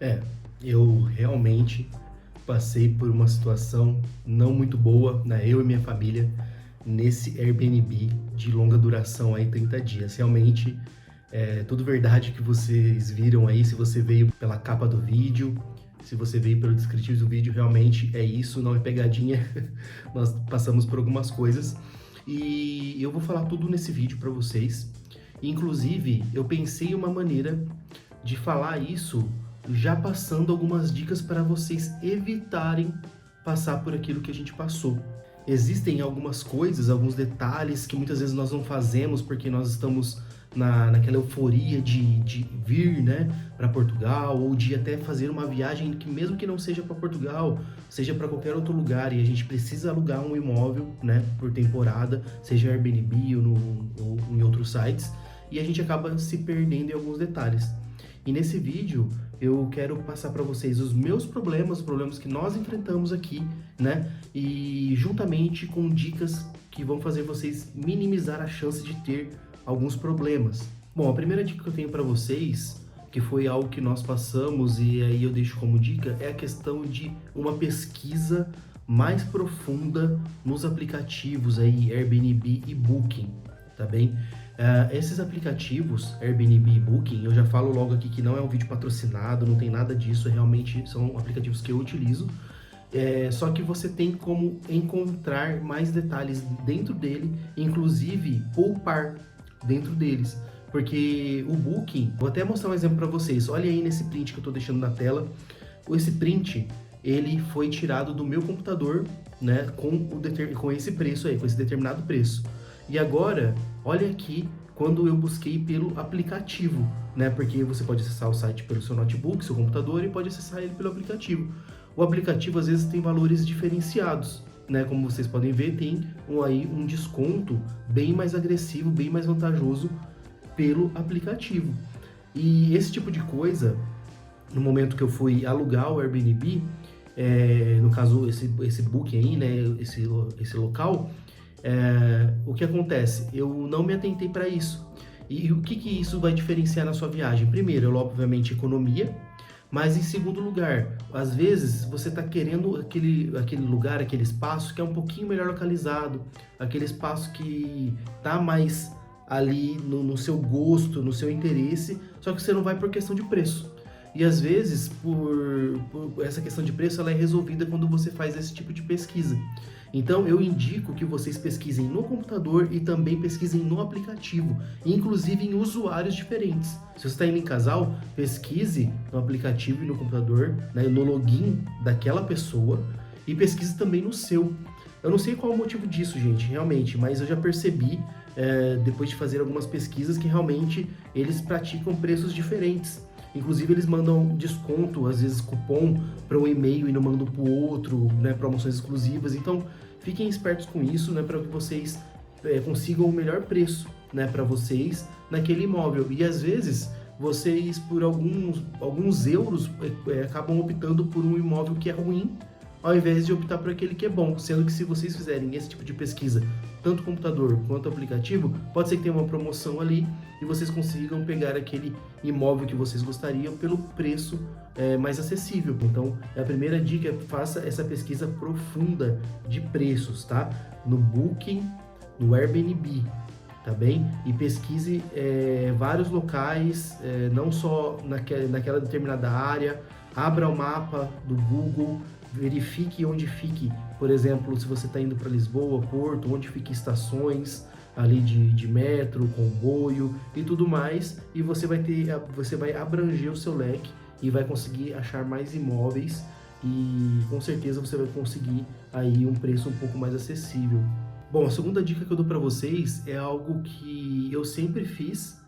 É, eu realmente passei por uma situação não muito boa, né? Eu e minha família, nesse Airbnb de longa duração aí, 30 dias. Realmente, é tudo verdade que vocês viram aí, se você veio pela capa do vídeo, se você veio pelo descritivo do vídeo, realmente é isso, não é pegadinha. Nós passamos por algumas coisas e eu vou falar tudo nesse vídeo para vocês. Inclusive, eu pensei em uma maneira de falar isso já passando algumas dicas para vocês evitarem passar por aquilo que a gente passou. Existem algumas coisas, alguns detalhes que muitas vezes nós não fazemos porque nós estamos naquela euforia de vir, né, para Portugal, ou de até fazer uma viagem que mesmo que não seja para Portugal, seja para qualquer outro lugar, e a gente precisa alugar um imóvel, né, por temporada, seja Airbnb ou em outros sites, e a gente acaba se perdendo em alguns detalhes. E nesse vídeo eu quero passar para vocês os meus problemas, os problemas que nós enfrentamos aqui, né? E juntamente com dicas que vão fazer vocês minimizar a chance de ter alguns problemas. Bom, a primeira dica que eu tenho para vocês, que foi algo que nós passamos e aí eu deixo como dica, é a questão de uma pesquisa mais profunda nos aplicativos aí Airbnb e Booking, tá bem? Esses aplicativos, Airbnb e Booking, eu já falo logo aqui que não é um vídeo patrocinado, não tem nada disso, realmente são aplicativos que eu utilizo. Só que você tem como encontrar mais detalhes dentro dele, inclusive poupar dentro deles. Porque o Booking, vou até mostrar um exemplo para vocês, olha aí nesse print que eu estou deixando na tela. Esse print, ele foi tirado do meu computador, né, com esse preço aí, com esse determinado preço. E agora, olha aqui quando eu busquei pelo aplicativo, né? Porque você pode acessar o site pelo seu notebook, seu computador, e pode acessar ele pelo aplicativo. O aplicativo às vezes tem valores diferenciados, né? Como vocês podem ver, tem aí um desconto bem mais agressivo, bem mais vantajoso pelo aplicativo. E esse tipo de coisa, no momento que eu fui alugar o Airbnb, no caso esse booking aí, né? Esse local, o que acontece? Eu não me atentei para isso. E o que isso vai diferenciar na sua viagem? Primeiro, obviamente, economia, mas em segundo lugar, às vezes você está querendo aquele lugar, aquele espaço que é um pouquinho melhor localizado, aquele espaço que está mais ali no seu gosto, no seu interesse, só que você não vai por questão de preço. E às vezes, por essa questão de preço, ela é resolvida quando você faz esse tipo de pesquisa. Então, eu indico que vocês pesquisem no computador e também pesquisem no aplicativo, inclusive em usuários diferentes. Se você está indo em casal, pesquise no aplicativo e no computador, né, no login daquela pessoa, e pesquise também no seu. Eu não sei qual é o motivo disso, gente, realmente, mas eu já percebi, depois de fazer algumas pesquisas, que realmente eles praticam preços diferentes. Inclusive eles mandam desconto, às vezes cupom para um e-mail e não mandam para o outro, né, promoções exclusivas. Então fiquem espertos com isso, né, para que vocês consigam o melhor preço, né, para vocês naquele imóvel. E às vezes vocês por alguns euros acabam optando por um imóvel que é ruim, ao invés de optar por aquele que é bom, sendo que se vocês fizerem esse tipo de pesquisa, tanto computador quanto aplicativo, pode ser que tenha uma promoção ali e vocês consigam pegar aquele imóvel que vocês gostariam pelo preço mais acessível. Então, a primeira dica é faça essa pesquisa profunda de preços, tá? No Booking, no Airbnb, tá bem? E pesquise vários locais, não só naquela determinada área, abra o mapa do Google, verifique onde fique, por exemplo, se você está indo para Lisboa, Porto, onde fiquem estações ali de metro, comboio e tudo mais, e você vai abranger o seu leque e vai conseguir achar mais imóveis e com certeza você vai conseguir aí um preço um pouco mais acessível. Bom, a segunda dica que eu dou para vocês é algo que eu sempre fiz,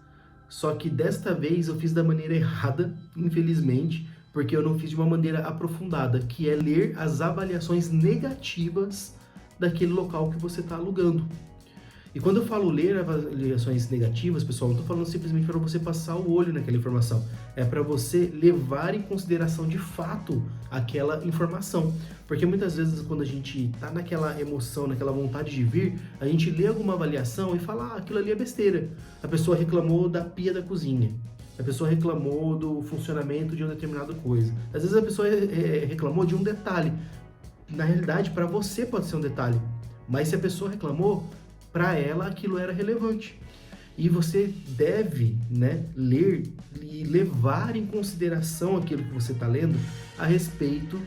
só que desta vez eu fiz da maneira errada, infelizmente, porque eu não fiz de uma maneira aprofundada, que é ler as avaliações negativas daquele local que você está alugando. E quando eu falo ler avaliações negativas, pessoal, não estou falando simplesmente para você passar o olho naquela informação. É para você levar em consideração de fato aquela informação. Porque muitas vezes quando a gente está naquela emoção, naquela vontade de vir, a gente lê alguma avaliação e fala, aquilo ali é besteira. A pessoa reclamou da pia da cozinha. A pessoa reclamou do funcionamento de uma determinada coisa. Às vezes a pessoa reclamou de um detalhe. Na realidade, para você pode ser um detalhe, mas se a pessoa reclamou, para ela aquilo era relevante. E você deve, né, ler e levar em consideração aquilo que você está lendo a respeito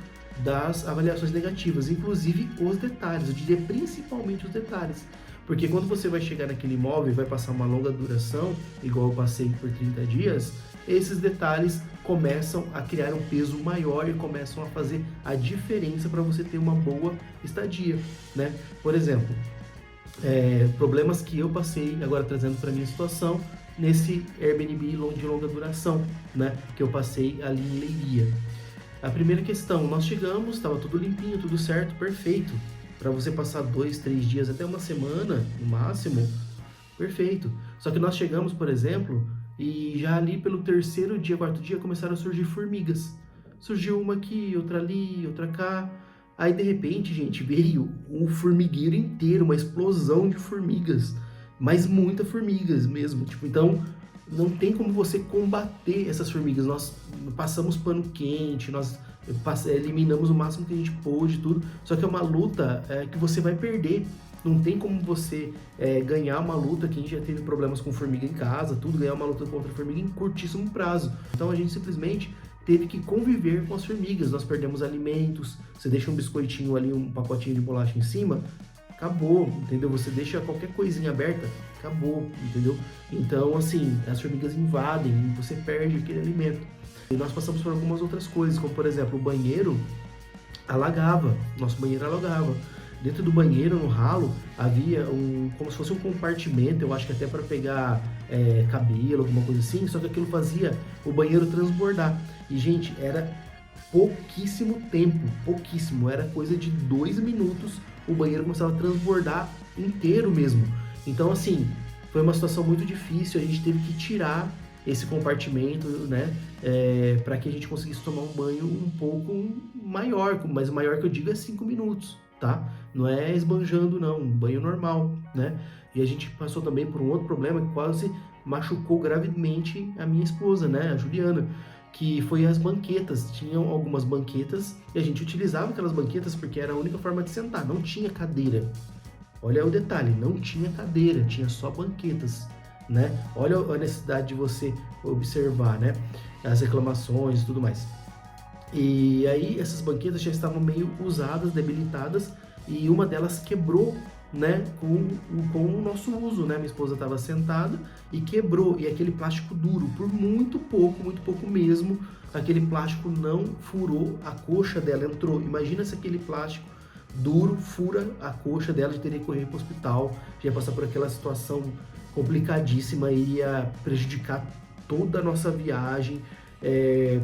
das avaliações negativas, inclusive os detalhes, eu diria principalmente os detalhes. Porque quando você vai chegar naquele imóvel e vai passar uma longa duração, igual eu passei por 30 dias, esses detalhes começam a criar um peso maior e começam a fazer a diferença para você ter uma boa estadia, né? Por exemplo, problemas que eu passei, agora trazendo para minha situação, nesse Airbnb de longa duração, né? Que eu passei ali em Leiria. A primeira questão, nós chegamos, estava tudo limpinho, tudo certo, perfeito. Para você passar 2, 3 dias, até uma semana, no máximo, perfeito. Só que nós chegamos, por exemplo, e já ali pelo terceiro dia, quarto dia, começaram a surgir formigas. Surgiu uma aqui, outra ali, outra cá. Aí, de repente, gente, veio um formigueiro inteiro, uma explosão de formigas. Mas muitas formigas mesmo. Tipo, então, não tem como você combater essas formigas. Nós passamos pano quente, nós eliminamos o máximo que a gente pôde, tudo. Só que é uma luta que você vai perder. Não tem como você ganhar uma luta, que a gente já teve problemas com formiga em casa, tudo, ganhar uma luta contra a formiga em curtíssimo prazo. Então a gente simplesmente teve que conviver com as formigas. Nós perdemos alimentos, você deixa um biscoitinho ali, um pacotinho de bolacha em cima, acabou, entendeu? Você deixa qualquer coisinha aberta, acabou, entendeu? Então, assim, as formigas invadem e você perde aquele alimento. E nós passamos por algumas outras coisas, como por exemplo, o banheiro alagava, nosso banheiro alagava. Dentro do banheiro, no ralo, havia como se fosse um compartimento, eu acho que até para pegar cabelo, alguma coisa assim, só que aquilo fazia o banheiro transbordar. E, gente, era pouquíssimo tempo, pouquíssimo, era coisa de 2 minutos, o banheiro começava a transbordar inteiro mesmo. Então, assim, foi uma situação muito difícil, a gente teve que tirar esse compartimento, né, para que a gente conseguisse tomar um banho um pouco maior, mas o maior que eu digo é 5 minutos. Tá? Não é esbanjando não, um banho normal, né? E a gente passou também por um outro problema que quase machucou gravemente a minha esposa, né, a Juliana, que foi as banquetas. Tinham algumas banquetas e a gente utilizava aquelas banquetas porque era a única forma de sentar, não tinha cadeira. Olha o detalhe, não tinha cadeira, tinha só banquetas, né? Olha a necessidade de você observar, né, as reclamações e tudo mais. E aí essas banquetas já estavam meio usadas, debilitadas, e uma delas quebrou, né, com o nosso uso, né? Minha esposa estava sentada e quebrou, e aquele plástico duro, por muito pouco mesmo, aquele plástico não furou a coxa dela, entrou. Imagina se aquele plástico duro fura a coxa dela, de teria que correr para o hospital, já ia passar por aquela situação complicadíssima, iria prejudicar toda a nossa viagem.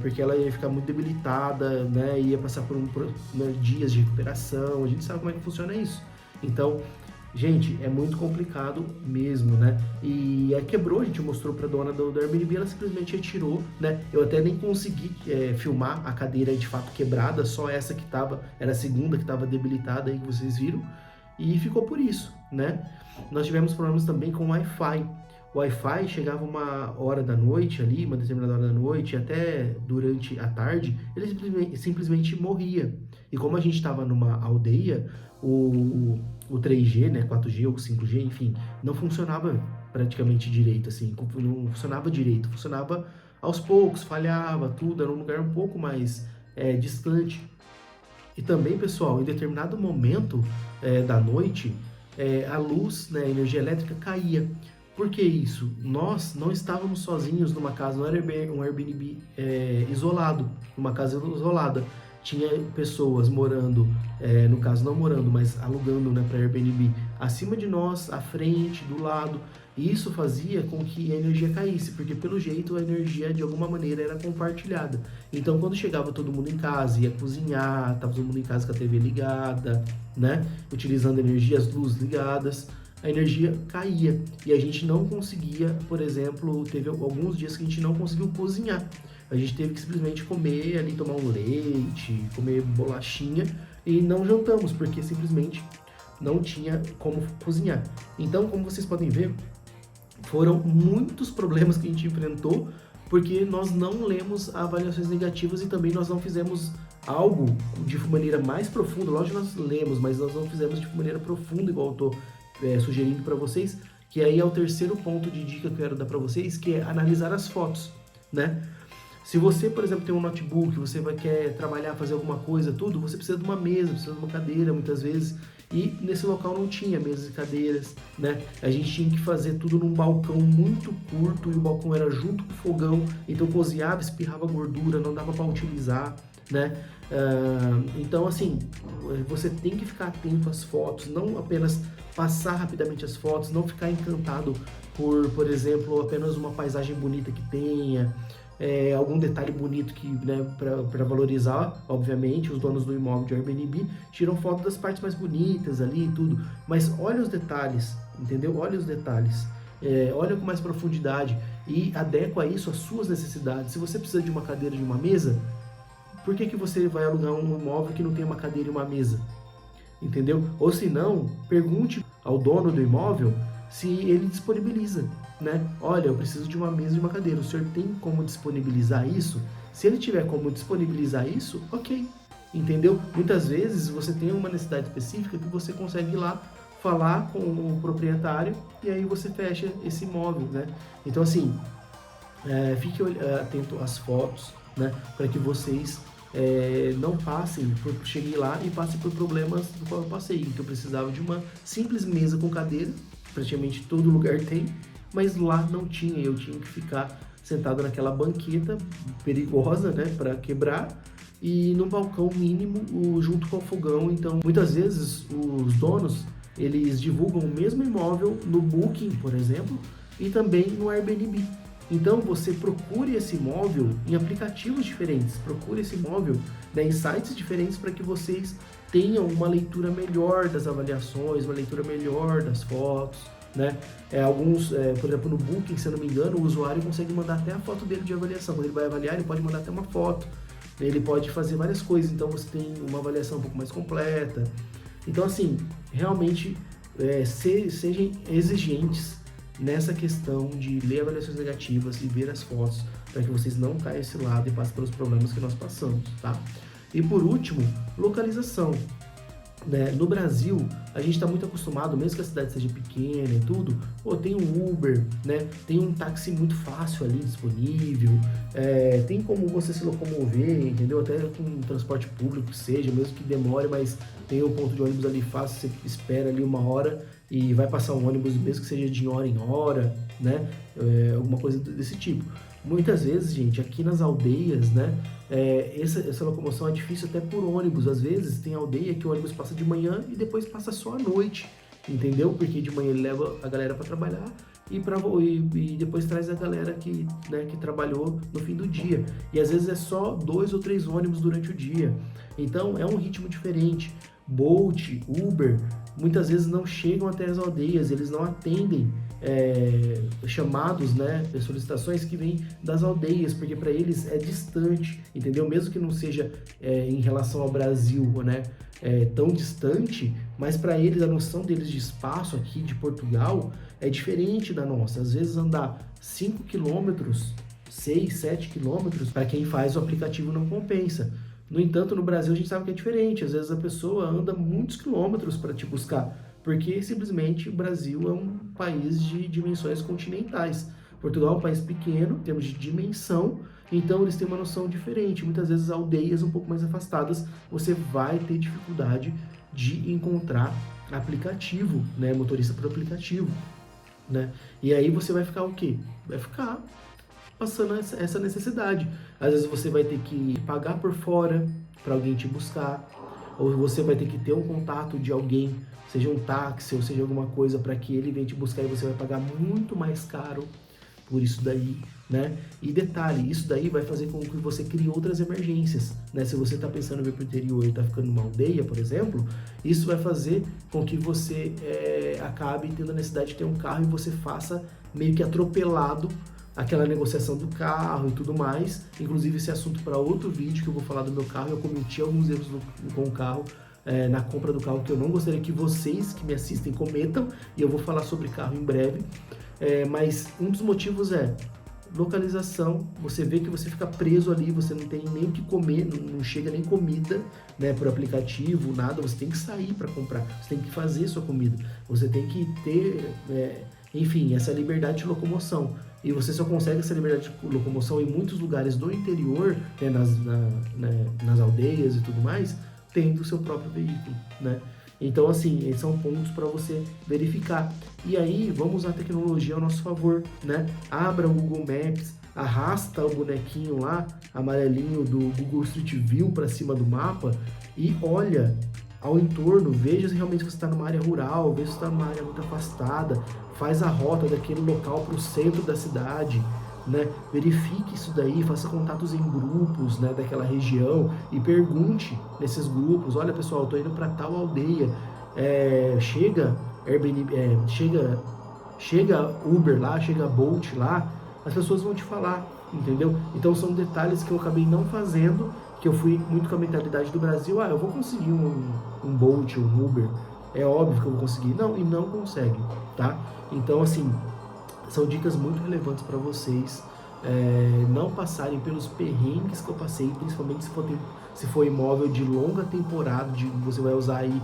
Porque ela ia ficar muito debilitada, né, ia passar por dias de recuperação, a gente sabe como é que funciona isso. Então, gente, é muito complicado mesmo, né, e aí quebrou, a gente mostrou pra dona do Airbnb, ela simplesmente retirou, né, eu até nem consegui filmar a cadeira de fato quebrada, só essa que tava, era a segunda que tava debilitada aí que vocês viram, e ficou por isso, né. Nós tivemos problemas também com o Wi-Fi. O Wi-Fi chegava uma hora da noite ali, uma determinada hora da noite, até durante a tarde, ele simplesmente morria. E como a gente estava numa aldeia, o 3G, né, 4G ou 5G, enfim, não funcionava praticamente direito, assim, não funcionava direito, funcionava aos poucos, falhava tudo, era um lugar um pouco mais distante. E também, pessoal, em determinado momento da noite, a luz, né, a energia elétrica caía. Por que isso? Nós não estávamos sozinhos numa casa, não era um Airbnb isolado, uma casa isolada. Tinha pessoas morando, no caso não morando, mas alugando, né, para Airbnb, acima de nós, à frente, do lado. E isso fazia com que a energia caísse, porque pelo jeito a energia de alguma maneira era compartilhada. Então quando chegava todo mundo em casa, ia cozinhar, estava todo mundo em casa com a TV ligada, né, utilizando energia, as luzes ligadas, a energia caía e a gente não conseguia, por exemplo, teve alguns dias que a gente não conseguiu cozinhar. A gente teve que simplesmente comer ali, tomar um leite, comer bolachinha e não jantamos, porque simplesmente não tinha como cozinhar. Então, como vocês podem ver, foram muitos problemas que a gente enfrentou porque nós não lemos avaliações negativas e também nós não fizemos algo de maneira mais profunda. Lógico que nós lemos, mas nós não fizemos de maneira profunda, igual eu estou sugerindo para vocês, que aí é o terceiro ponto de dica que eu quero dar para vocês, que é analisar as fotos, né? Se você, por exemplo, tem um notebook, você quer trabalhar, fazer alguma coisa, tudo, você precisa de uma mesa, precisa de uma cadeira, muitas vezes, e nesse local não tinha mesas e cadeiras, né? A gente tinha que fazer tudo num balcão muito curto, e o balcão era junto com o fogão, então cozinhava, espirrava gordura, não dava para utilizar, né? Então, assim, você tem que ficar atento às fotos, não apenas passar rapidamente as fotos, não ficar encantado por exemplo, apenas uma paisagem bonita que tenha, algum detalhe bonito que, né, para valorizar, obviamente, os donos do imóvel de Airbnb tiram foto das partes mais bonitas ali e tudo, mas olha os detalhes, entendeu? Olha os detalhes, olha com mais profundidade e adequa isso às suas necessidades. Se você precisa de uma cadeira e de uma mesa, por que você vai alugar um imóvel que não tem uma cadeira e uma mesa? Entendeu? Ou se não, pergunte ao dono do imóvel se ele disponibiliza, né? Olha, eu preciso de uma mesa e de uma cadeira, o senhor tem como disponibilizar isso? Se ele tiver como disponibilizar isso, ok, entendeu? Muitas vezes você tem uma necessidade específica que você consegue ir lá falar com o proprietário e aí você fecha esse imóvel, né? Então, assim, fique atento às fotos, né? Para que vocês não passem, cheguei lá e passem por problemas do qual eu passei. Então eu precisava de uma simples mesa com cadeira, praticamente todo lugar tem, mas lá não tinha, eu tinha que ficar sentado naquela banqueta perigosa, né, para quebrar, e no balcão mínimo junto com o fogão. Então muitas vezes os donos, eles divulgam o mesmo imóvel no Booking, por exemplo, e também no Airbnb. Então você procure esse imóvel em aplicativos diferentes, procure esse imóvel, né, em sites diferentes, para que vocês tenham uma leitura melhor das avaliações, uma leitura melhor das fotos, né? Por exemplo, no Booking, se eu não me engano, o usuário consegue mandar até a foto dele de avaliação. Quando ele vai avaliar, ele pode mandar até uma foto, né? Ele pode fazer várias coisas, então você tem uma avaliação um pouco mais completa. Então, assim, realmente sejam exigentes nessa questão de ler avaliações negativas e ver as fotos, para que vocês não caiam esse lado e passem pelos problemas que nós passamos, tá? E por último, localização. Né? No Brasil, a gente está muito acostumado, mesmo que a cidade seja pequena e tudo, tem um Uber, né? Tem um táxi muito fácil ali disponível, tem como você se locomover, entendeu? Até com um transporte público que seja, mesmo que demore, mas tem um ponto de ônibus ali fácil, você espera ali 1 hora e vai passar um ônibus, mesmo que seja de hora em hora, né? Alguma coisa desse tipo. Muitas vezes, gente, aqui nas aldeias, né, essa locomoção é difícil até por ônibus. Às vezes tem aldeia que o ônibus passa de manhã e depois passa só à noite, entendeu? Porque de manhã ele leva a galera para trabalhar e depois traz a galera que trabalhou no fim do dia. E às vezes é só 2 ou 3 ônibus durante o dia. Então é um ritmo diferente. Bolt, Uber, muitas vezes não chegam até as aldeias, eles não atendem chamados, né, solicitações que vêm das aldeias, porque para eles é distante, entendeu? Mesmo que não seja em relação ao Brasil, né, tão distante, mas para eles a noção deles de espaço aqui de Portugal é diferente da nossa. Às vezes andar 5 quilômetros, 6, 7 quilômetros, para quem faz o aplicativo não compensa. No entanto, no Brasil a gente sabe que é diferente. Às vezes a pessoa anda muitos quilômetros para te buscar, porque simplesmente o Brasil é um país de dimensões continentais. Portugal é um país pequeno, em termos de dimensão, então eles têm uma noção diferente. Muitas vezes aldeias um pouco mais afastadas, você vai ter dificuldade de encontrar aplicativo, né, motorista por aplicativo, né? E aí você vai ficar o quê? Vai ficar passando essa necessidade. Às vezes você vai ter que pagar por fora para alguém te buscar, ou você vai ter que ter um contato de alguém, seja um táxi ou seja alguma coisa, para que ele venha te buscar, e você vai pagar muito mais caro por isso daí, né? E detalhe, isso daí vai fazer com que você crie outras emergências, né? Se você está pensando em vir para o interior e está ficando numa aldeia, por exemplo, isso vai fazer com que você acabe tendo a necessidade de ter um carro e você faça meio que atropelado aquela negociação do carro e tudo mais. Inclusive esse assunto para outro vídeo que eu vou falar do meu carro. Eu cometi alguns erros com o carro, na compra do carro, que eu não gostaria que vocês que me assistem cometam, e eu vou falar sobre carro em breve. Mas um dos motivos localização, você vê que você fica preso ali, você não tem nem o que comer, não chega nem comida, né, por aplicativo, nada, você tem que sair para comprar, você tem que fazer sua comida, você tem que ter, enfim, essa liberdade de locomoção. E você só consegue essa liberdade de locomoção em muitos lugares do interior, né, nas aldeias e tudo mais, tendo o seu próprio veículo, né? Então, assim, esses são pontos para você verificar. E aí, vamos usar a tecnologia ao nosso favor, né? Abra o Google Maps, arrasta o bonequinho lá, amarelinho do Google Street View para cima do mapa e olha ao entorno, veja se realmente você está numa área rural, veja se está numa área muito afastada, faz a rota daquele local para o centro da cidade, né? Verifique isso daí, faça contatos em grupos, né, daquela região e pergunte nesses grupos, olha pessoal, eu tô indo para tal aldeia, chega Airbnb, chega Uber lá, chega Bolt lá, as pessoas vão te falar, entendeu? Então são detalhes que eu acabei não fazendo, que eu fui muito com a mentalidade do Brasil, eu vou conseguir um Bolt, um Uber, é óbvio que eu vou conseguir, não, e não consegue, tá? Então assim, são dicas muito relevantes para vocês não passarem pelos perrengues que eu passei, principalmente se for imóvel de longa temporada, você vai usar aí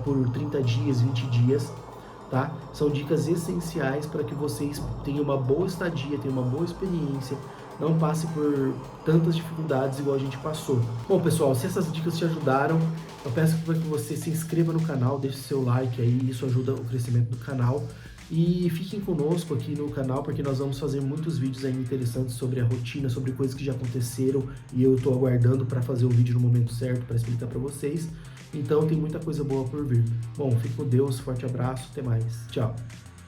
por 30 dias, 20 dias, tá? São dicas essenciais para que vocês tenham uma boa estadia, tenham uma boa experiência, não passe por tantas dificuldades igual a gente passou. Bom, pessoal, se essas dicas te ajudaram, eu peço que você se inscreva no canal, deixe seu like aí, isso ajuda o crescimento do canal. E fiquem conosco aqui no canal, porque nós vamos fazer muitos vídeos aí interessantes sobre a rotina, sobre coisas que já aconteceram e eu estou aguardando para fazer o vídeo no momento certo para explicar para vocês. Então tem muita coisa boa por vir. Bom, fique com Deus, forte abraço, até mais. Tchau.